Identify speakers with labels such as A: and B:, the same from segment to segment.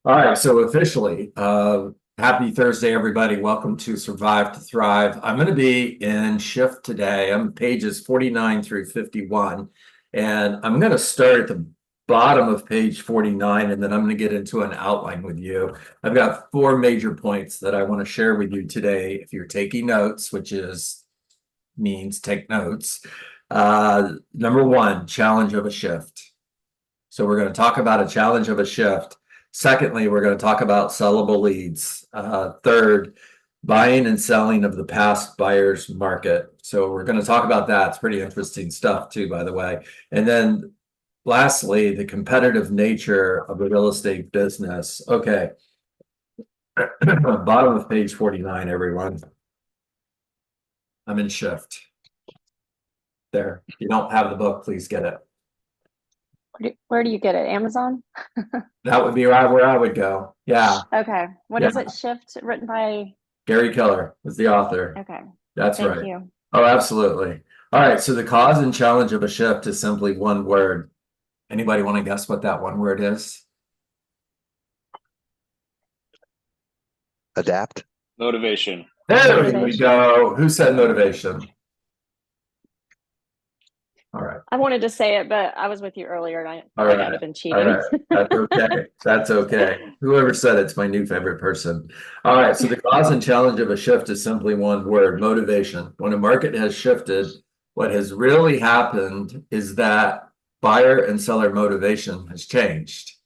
A: All right, so officially, happy Thursday, everybody. Welcome to Survive to Thrive. I'm going to be in shift today. I'm pages 49 through 51, and I'm going to start at the bottom of page 49, and then I'm going to get into an outline with you. I've got four major points that I want to share with you today. If you're taking notes, which is means take notes. Number one, challenge of a shift. So we're going to talk about a challenge of a shift. Secondly, we're going to talk about sellable leads. Third, buying and selling of the past buyer's market. So we're going to talk about that. It's pretty interesting stuff too, by the way. And then lastly, the competitive nature of the real estate business. Okay. Bottom of page 49, everyone. I'm in shift. There. If you don't have the book, please get it.
B: Where do you get it? Amazon?
A: That would be where I would go. Yeah.
B: Okay. What
A: Yeah.
B: is it? Shift written by?
A: Gary Keller was the author.
B: Okay.
A: That's
B: Thank
A: right.
B: you.
A: Oh, absolutely. All right. So the cause and challenge of a shift is simply one word. Anybody want to guess what that one word is?
C: Adapt.
D: Motivation.
A: There we
B: Motivation.
A: go. Who said motivation? All right.
B: I wanted to say it, but I was with you earlier and I
A: All
B: think
A: right.
B: I'd have been
A: All
B: cheating.
A: right. That's okay. That's okay. Whoever said it's my new favorite person. All right. So the cause and challenge of a shift is simply one word, motivation. When a market has shifted, what has really happened is that buyer and seller motivation has changed.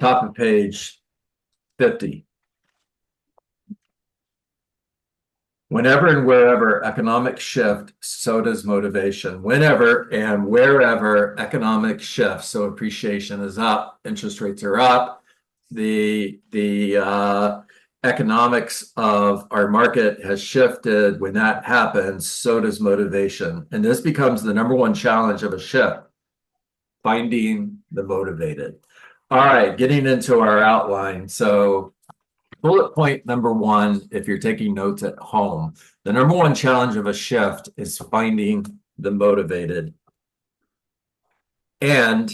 A: Top of page 50. Whenever and wherever economic shift, so does motivation. Whenever and wherever economic shift, so appreciation is up, interest rates are up, the economics of our market has shifted. When that happens, so does motivation. And this becomes the number one challenge of a shift, finding the motivated. All right, getting into our outline. So bullet point number one, if you're taking notes at home, the number one challenge of a shift is finding the motivated. And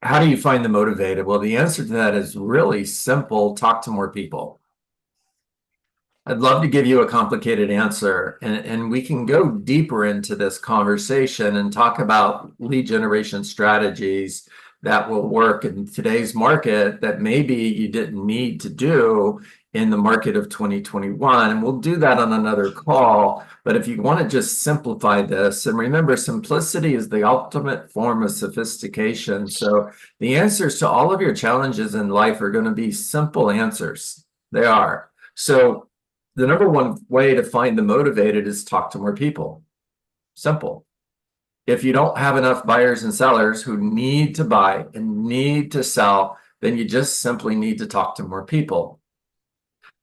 A: how do you find the motivated? Well, the answer to that is really simple. Talk to more people. I'd love to give you a complicated answer, and we can go deeper into this conversation and talk about lead generation strategies that will work in today's market that maybe you didn't need to do in the market of 2021. And we'll do that on another call. But if you want to just simplify this, and remember, simplicity is the ultimate form of sophistication. So the answers to all of your challenges in life are going to be simple answers. They are. So the number one way to find the motivated is talk to more people. Simple. If you don't have enough buyers and sellers who need to buy and need to sell, then you just simply need to talk to more people.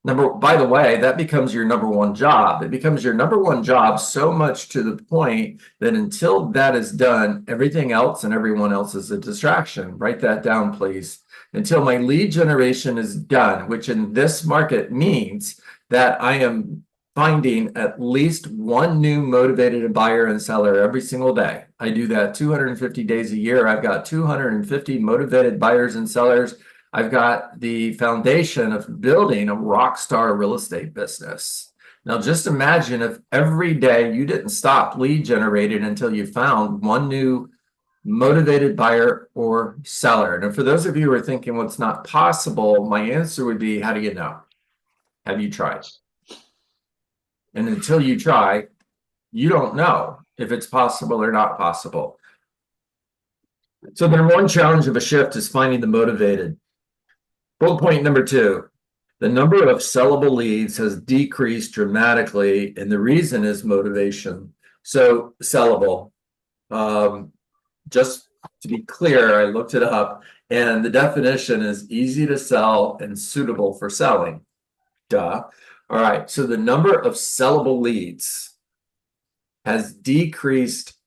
A: By the way, that becomes your number one job. It becomes your number one job so much to the point that until that is done, everything else and everyone else is a distraction. Write that down, please. Until my lead generation is done, which in this market means that I am finding at least one new motivated buyer and seller every single day. I do that 250 days a year. I've got 250 motivated buyers and sellers. I've got the foundation of building a rock star real estate business. Now, just imagine if every day you didn't stop lead generating until you found one new motivated buyer or seller. And for those of you who are thinking, well, it's not possible, my answer would be, how do you know? Have you tried? And until you try, you don't know if it's possible or not possible. So the number one challenge of a shift is finding the motivated. Bullet point number two, the number of sellable leads has decreased dramatically, and the reason is motivation. So sellable, just to be clear, I looked it up, and the definition is easy to sell and suitable for selling. Duh. All right, so the number of sellable leads has decreased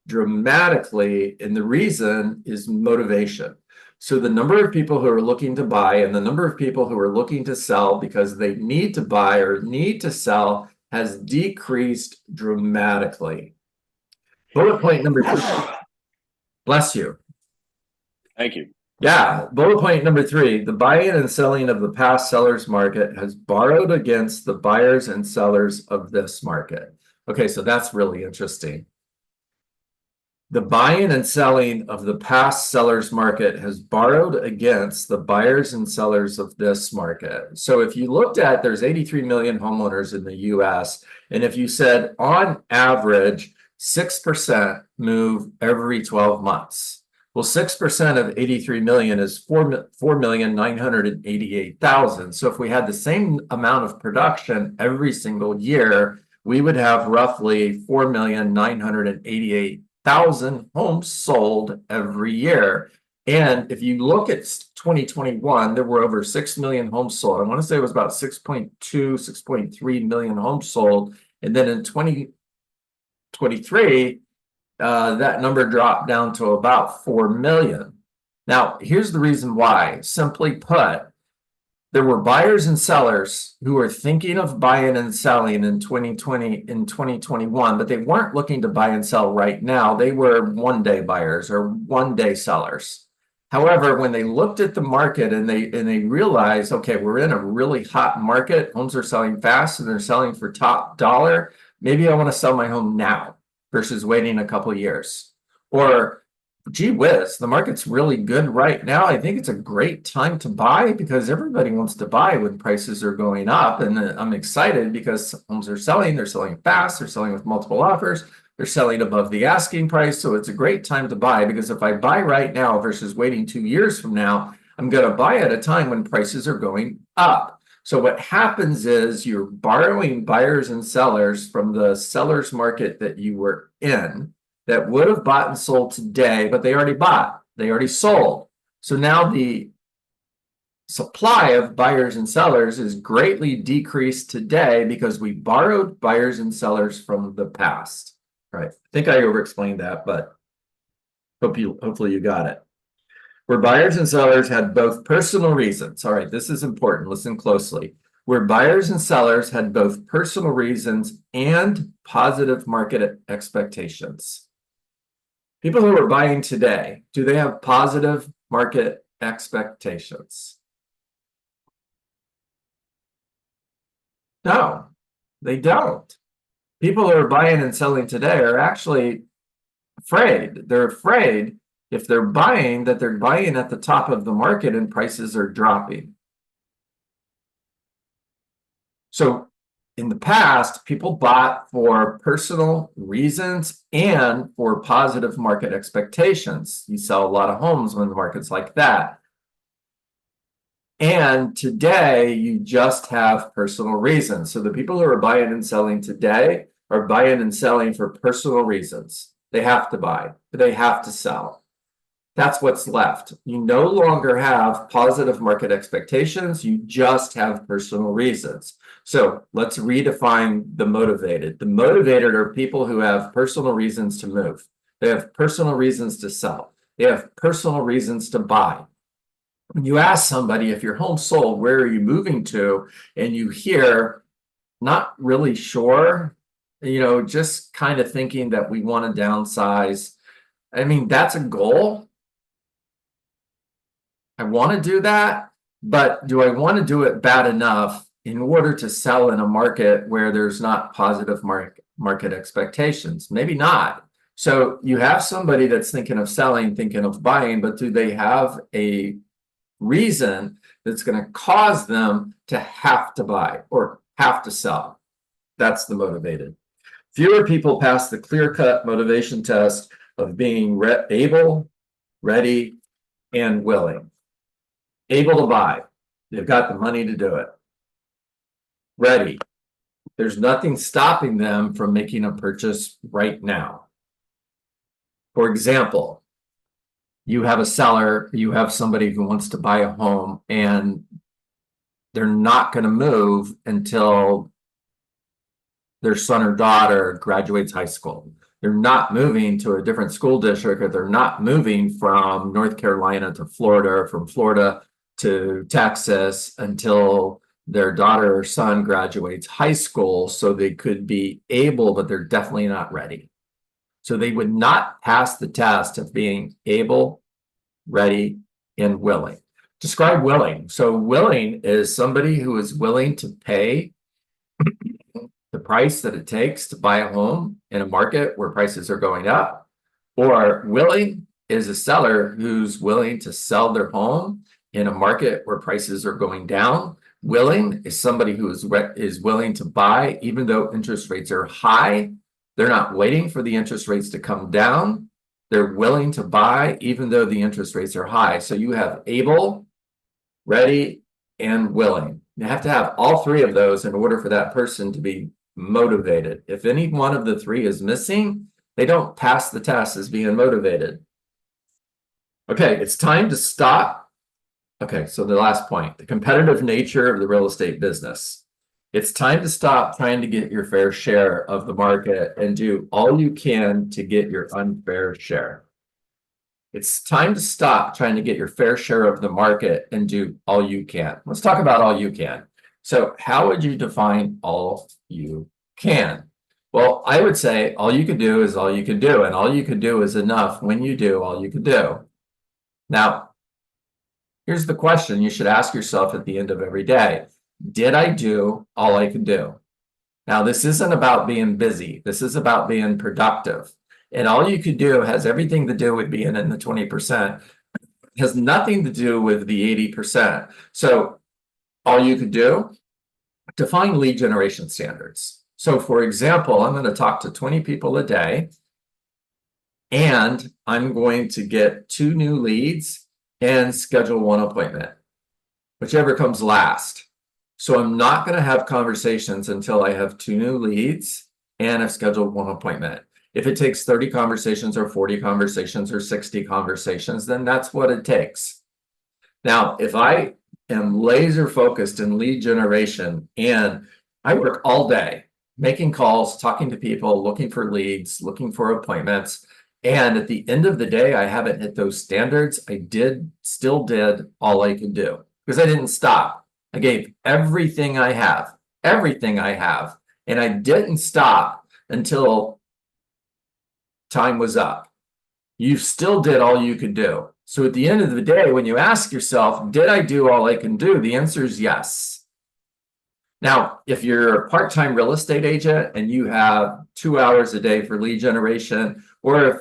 A: dramatically, and the reason is motivation. So the number of people who are looking to buy and the number of people who are looking to sell because they need to buy or need to sell has decreased dramatically. Bullet point number two. Bless you.
D: Thank you.
A: Yeah, bullet point number 3, the buying and selling of the past sellers market has borrowed against the buyers and sellers of this market. Okay, so that's really interesting. The buying and selling of the past sellers market has borrowed against the buyers and sellers of this market. So if you looked at, there's 83 million homeowners in the US, and if you said on average 6% move every 12 months. Well, 6% of 83 million is 4,988,000. So if we had the same amount of production every single year, we would have roughly 4,988,000 homes sold every year. And if you look at 2021, there were over 6 million homes sold. I want to say it was about 6.2, 6.3 million homes sold. And then in 2023, that number dropped down to about 4 million. Now, here's the reason why. Simply put, there were buyers and sellers who were thinking of buying and selling in 2020, in 2021, but they weren't looking to buy and sell right now. They were one-day buyers or one-day sellers. However, when they looked at the market and they realized, okay, we're in a really hot market, homes are selling fast and they're selling for top dollar, maybe I want to sell my home now versus waiting a couple of years. Or gee whiz, the market's really good right now. I think it's a great time to buy because everybody wants to buy when prices are going up. And I'm excited because homes are selling, they're selling fast, they're selling with multiple offers, they're selling above the asking price. So it's a great time to buy because if I buy right now versus waiting 2 years from now, I'm going to buy at a time when prices are going up. So what happens is you're borrowing buyers and sellers from the seller's market that you were in that would have bought and sold today, but they already bought, they already sold. So now the supply of buyers and sellers is greatly decreased today because we borrowed buyers and sellers from the past. All right, I think I over-explained that, but hopefully you got it. Where buyers and sellers had both personal reasons. All right, this is important. Listen closely. Where buyers and sellers had both personal reasons and positive market expectations. People who are buying today, do they have positive market expectations? No, they don't. People who are buying and selling today are actually afraid. They're afraid if they're buying, that they're buying at the top of the market and prices are dropping. So in the past, people bought for personal reasons and for positive market expectations. You sell a lot of homes when the market's like that. And today, you just have personal reasons. So the people who are buying and selling today are buying and selling for personal reasons. They have to buy, they have to sell. That's what's left. You no longer have positive market expectations. You just have personal reasons. So let's redefine the motivated. The motivated are people who have personal reasons to move. They have personal reasons to sell. They have personal reasons to buy. When you ask somebody, if your home's sold, where are you moving to? And you hear, not really sure, just kind of thinking that we want to downsize. I mean, that's a goal. I want to do that, but do I want to do it bad enough in order to sell in a market where there's not positive market expectations? Maybe not. So you have somebody that's thinking of selling, thinking of buying, but do they have a reason that's going to cause them to have to buy or have to sell? That's the motivated. Fewer people pass the clear-cut motivation test of being able, ready, and willing. Able to buy. They've got the money to do it. Ready. There's nothing stopping them from making a purchase right now. For example, you have a seller, you have somebody who wants to buy a home, and they're not going to move until their son or daughter graduates high school. They're not moving to a different school district, or they're not moving from North Carolina to Florida, or from Florida to Texas until their daughter or son graduates high school. So they could be able, but they're definitely not ready. So they would not pass the test of being able, ready, and willing. Describe willing. So willing is somebody who is willing to pay the price that it takes to buy a home in a market where prices are going up, or willing is a seller who's willing to sell their home in a market where prices are going down. Willing is somebody who is willing to buy even though interest rates are high. They're not waiting for the interest rates to come down. They're willing to buy even though the interest rates are high. So you have able, ready, and willing. You have to have all three of those in order for that person to be motivated. If any one of the three is missing, they don't pass the test as being motivated. Okay, it's time to stop. Okay, so the last point, the competitive nature of the real estate business. It's time to stop trying to get your fair share of the market and do all you can to get your unfair share. It's time to stop trying to get your fair share of the market and do all you can. Let's talk about all you can. So how would you define all you can? Well, I would say all you can do is all you can do, and all you can do is enough when you do all you can do. Now, here's the question you should ask yourself at the end of every day. Did I do all I could do? Now, this isn't about being busy. This is about being productive. And all you could do has everything to do with being in the 20%. It has nothing to do with the 80%. So all you could do, define lead generation standards. So for example, I'm going to talk to 20 people a day, and I'm going to get 2 new leads and schedule 1 appointment, whichever comes last. So I'm not going to have conversations until I have 2 new leads and I've scheduled 1 appointment. If it takes 30 conversations or 40 conversations or 60 conversations, then that's what it takes. Now, if I am laser focused in lead generation and I work all day making calls, talking to people, looking for leads, looking for appointments, and at the end of the day, I haven't hit those standards, I still did all I could do because I didn't stop. I gave everything I have, and I didn't stop until time was up. You still did all you could do. So at the end of the day, when you ask yourself, did I do all I can do? The answer is yes. Now, if you're a part-time real estate agent and you have 2 hours a day for lead generation, or if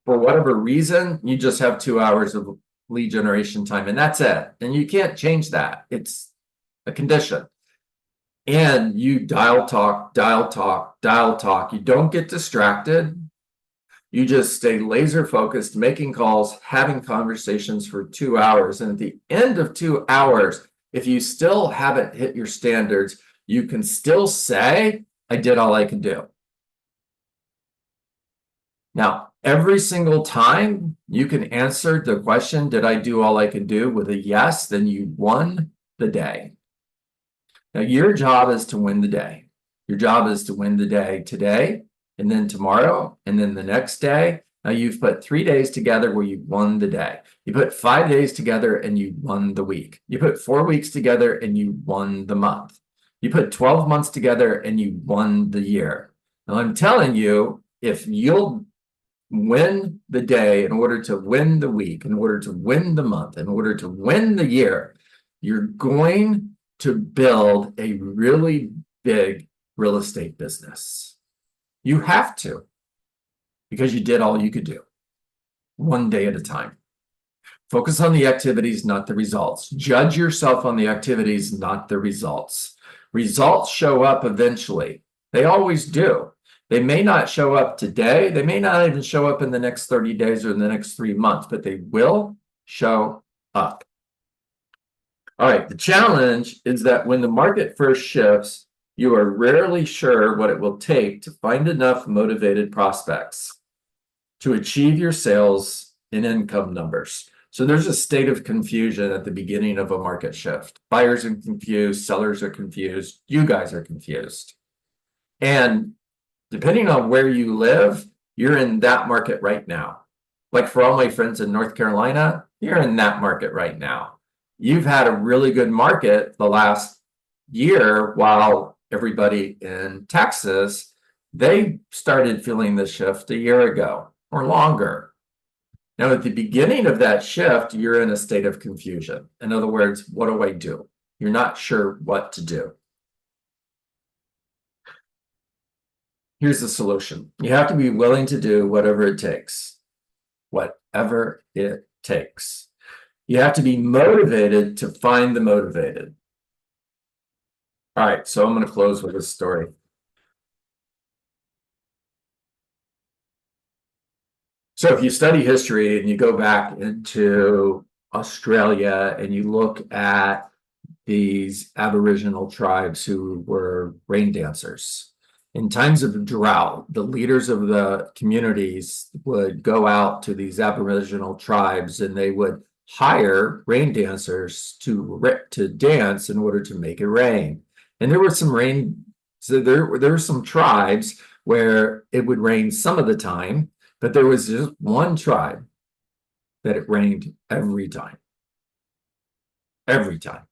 A: for whatever reason, you just have 2 hours of lead generation time and that's it, and you can't change that. It's a condition. And you dial talk. You don't get distracted. You just stay laser focused, making calls, having conversations for 2 hours. And at the end of 2 hours, if you still haven't hit your standards, you can still say, I did all I could do. Now, every single time you can answer the question, did I do all I could do, with a yes, then you won the day. Now, your job is to win the day. Your job is to win the day today, and then tomorrow, and then the next day. Now, you've put 3 days together where you won the day. You put 5 days together and you won the week. You put 4 weeks together and you won the month. You put 12 months together and you won the year. Now, I'm telling you, if you'll win the day in order to win the week, in order to win the month, in order to win the year, you're going to build a really big real estate business. You have to, because you did all you could do, one day at a time. Focus on the activities, not the results. Judge yourself on the activities, not the results. Results show up eventually. They always do. They may not show up today. They may not even show up in the next 30 days or in the next 3 months, but they will show up. All right, the challenge is that when the market first shifts, you are rarely sure what it will take to find enough motivated prospects to achieve your sales and income numbers. So there's a state of confusion at the beginning of a market shift. Buyers are confused, sellers are confused, you guys are confused. And depending on where you live, you're in that market right now. Like for all my friends in North Carolina, you're in that market right now. You've had a really good market the last year, while everybody in Texas, they started feeling the shift a year ago or longer. Now, at the beginning of that shift, you're in a state of confusion. In other words, what do I do? You're not sure what to do. Here's the solution. You have to be willing to do whatever it takes. Whatever it takes. You have to be motivated to find the motivated. All right, so I'm going to close with a story. So if you study history and you go back into Australia and you look at these Aboriginal tribes who were rain dancers, in times of drought, the leaders of the communities would go out to these Aboriginal tribes and they would hire rain dancers to dance in order to make it rain. And there were some there were some tribes where it would rain some of the time, but there was just one tribe that it rained every time. Every time.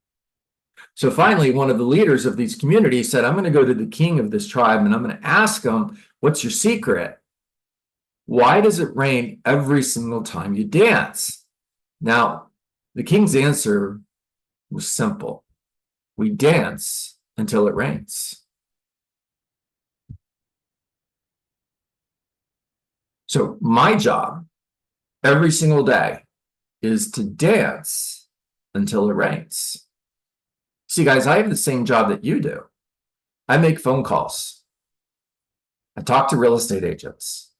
A: So finally, one of the leaders of these communities said, I'm going to go to the king of this tribe and I'm going to ask him, what's your secret? Why does it rain every single time you dance? Now, the king's answer was simple. We dance until it rains. So my job every single day is to dance until it rains. See, guys, I have the same job that you do. I make phone calls. I talk to real estate agents.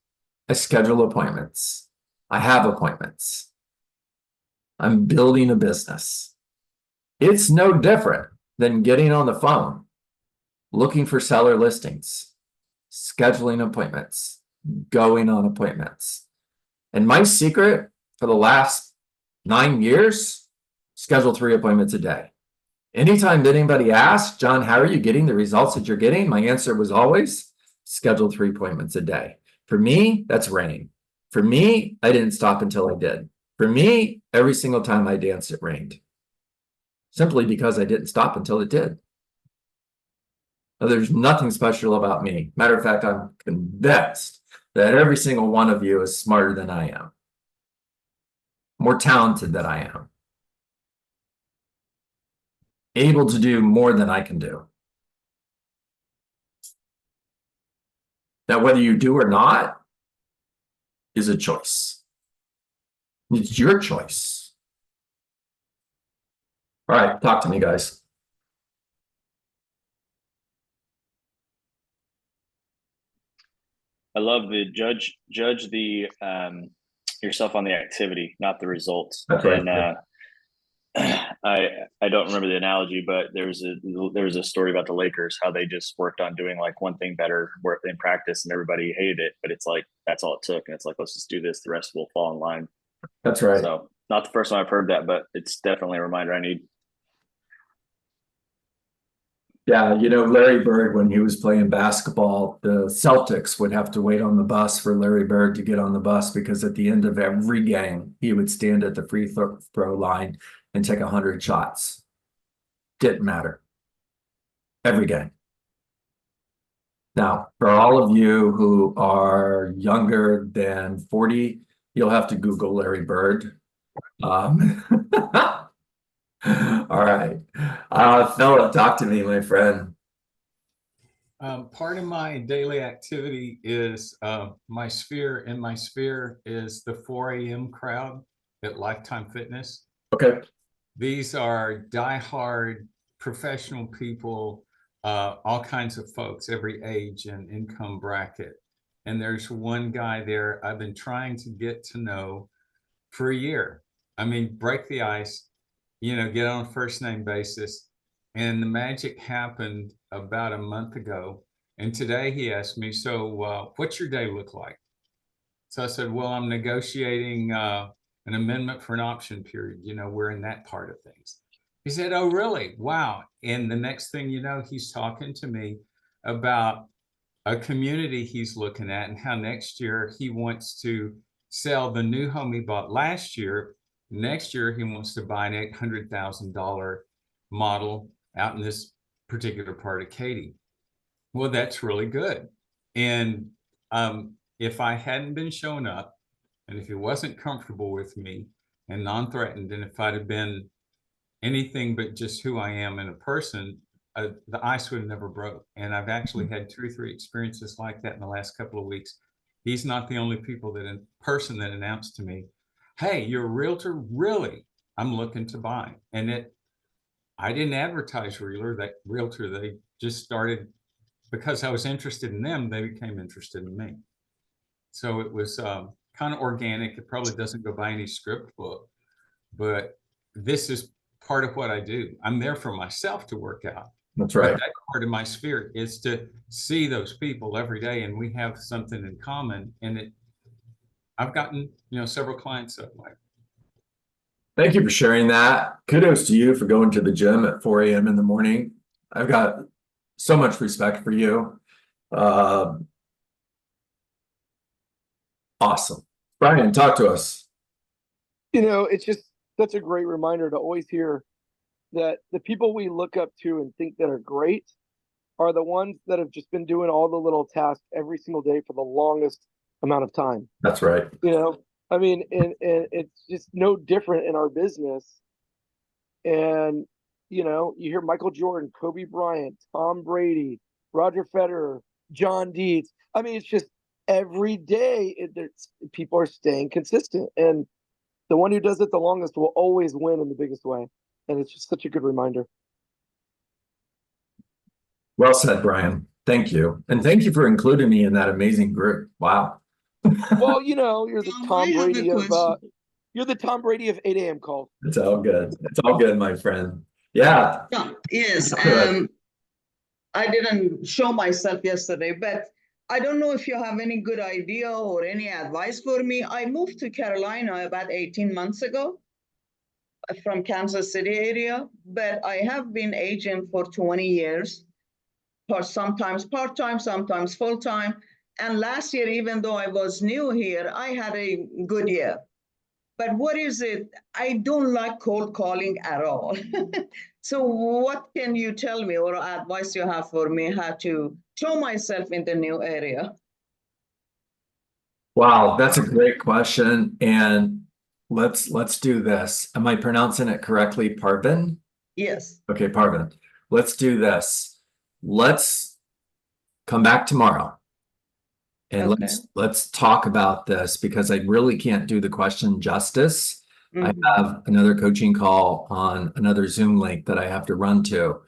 A: I schedule appointments. I have appointments. I'm building a business. It's no different than getting on the phone, looking for seller listings, scheduling appointments, going on appointments. And my secret for the last 9 years, schedule 3 appointments a day. Anytime anybody asks, John, how are you getting the results that you're getting? My answer was always schedule 3 appointments a day. For me, that's rain. For me, I didn't stop until I did. For me, every single time I danced, it rained. Simply because I didn't stop until it did. Now, there's nothing special about me. Matter of fact, I'm convinced that every single one of you is smarter than I am, more talented than I am, able to do more than I can do. Now, whether you do or not is a choice. It's your choice. All right, talk to me, guys.
C: I love the judge the yourself on the activity, not the results.
A: That's right.
C: And I don't remember the analogy, but there was a story about the Lakers, how they just worked on doing like one thing better in practice, and everybody hated it. But it's like that's all it took, and it's like let's just do this. The rest will fall in line.
A: That's right.
C: So not the first time I've heard that, but it's definitely a reminder I need.
A: Yeah, you know, Larry Bird, when he was playing basketball, the Celtics would have to wait on the bus for Larry Bird to get on the bus because at the end of every game, he would stand at the free throw line and take 100 shots. Didn't matter. Every game. Now, for all of you who are younger than 40, you'll have to Google Larry Bird. All right. Philip, talk to me, my friend.
D: Part of my daily activity is my sphere. In my sphere is the 4 a.m. crowd at Lifetime Fitness.
A: Okay.
D: These are diehard professional people, all kinds of folks, every age and income bracket. And there's one guy there I've been trying to get to know for a year. I mean, break the ice, you know, get on a first name basis. And the magic happened about a month ago. And today he asked me, so what's your day look like? So I said, well, I'm negotiating an amendment for an option period. You know, we're in that part of things. He said, oh, really? Wow. And the next thing you know, he's talking to me about a community he's looking at and how next year he wants to sell the new home he bought last year. Next year, he wants to buy an $800,000 model out in this particular part of Katy. Well, that's really good. And if I hadn't been showing up And if he wasn't comfortable with me and non-threatened, and if I'd have been anything but just who I am in a person, the ice would have never broke. And I've actually had 2 or 3 experiences like that in the last couple of weeks. He's not the only person that announced to me, "Hey, you're a realtor? Really? I'm looking to buy." And I didn't advertise realtor. They just started because I was interested in them. They became interested in me. So it was kind of organic. It probably doesn't go by any script book, but this is part of what I do. I'm there for myself to work out.
A: That's
D: But
A: right.
D: that part of my spirit is to see those people every day, and we have something in common. And I've gotten, several clients that way.
A: Thank you for sharing that. Kudos to you for going to the gym at 4 a.m. in the morning. I've got so much respect for you. Awesome. Brian, talk to us.
E: It's just such a great reminder to always hear that the people we look up to and think that are great are the ones that have just been doing all the little tasks every single day for the longest amount of time.
A: That's right.
E: I mean, and it's just no different in our business. And, you hear Michael Jordan, Kobe Bryant, Tom Brady, Roger Federer, John Dietz. I mean, it's just every day people are staying consistent. And the one who does it the longest will always win in the biggest way. And it's just such a good reminder.
A: Well said, Brian. Thank you. And thank you for including me in that amazing group. Wow.
E: Well, you're the
F: I
E: Tom
F: have a
E: Brady of
F: question.
E: you're the Tom Brady of 8 a.m. calls.
A: It's all good. It's all good, my friend. Yeah.
F: Yes,
A: Good.
F: I didn't show myself yesterday, but I don't know if you have any good idea or any advice for me. I moved to Carolina about 18 months ago from Kansas City area, but I have been agent for 20 years, sometimes part-time, sometimes full-time. And last year, even though I was new here, I had a good year. But what is it? I don't like cold calling at all. So what can you tell me or advice you have for me how to show myself in the new area?
A: Wow, that's a great question. And let's do this. Am I pronouncing it correctly? Parvin?
F: Yes.
A: Okay, Parvin. Let's do this. Let's come back tomorrow. And
F: Okay.
A: let's talk about this because I really can't do the question justice.
F: Mhm.
A: I have another coaching call on another Zoom link that I have to run to.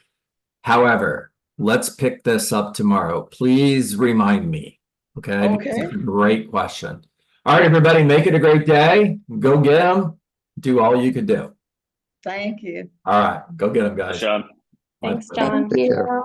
A: However, let's pick this up tomorrow. Please remind me. Okay.
F: Okay.
A: It's a great question. All right, everybody, make it a great day. Go get them. Do all you could do.
F: Thank you.
A: All right, go get them, guys.
C: Sean.
B: Thanks,
A: Bye.
B: John.
G: Take care.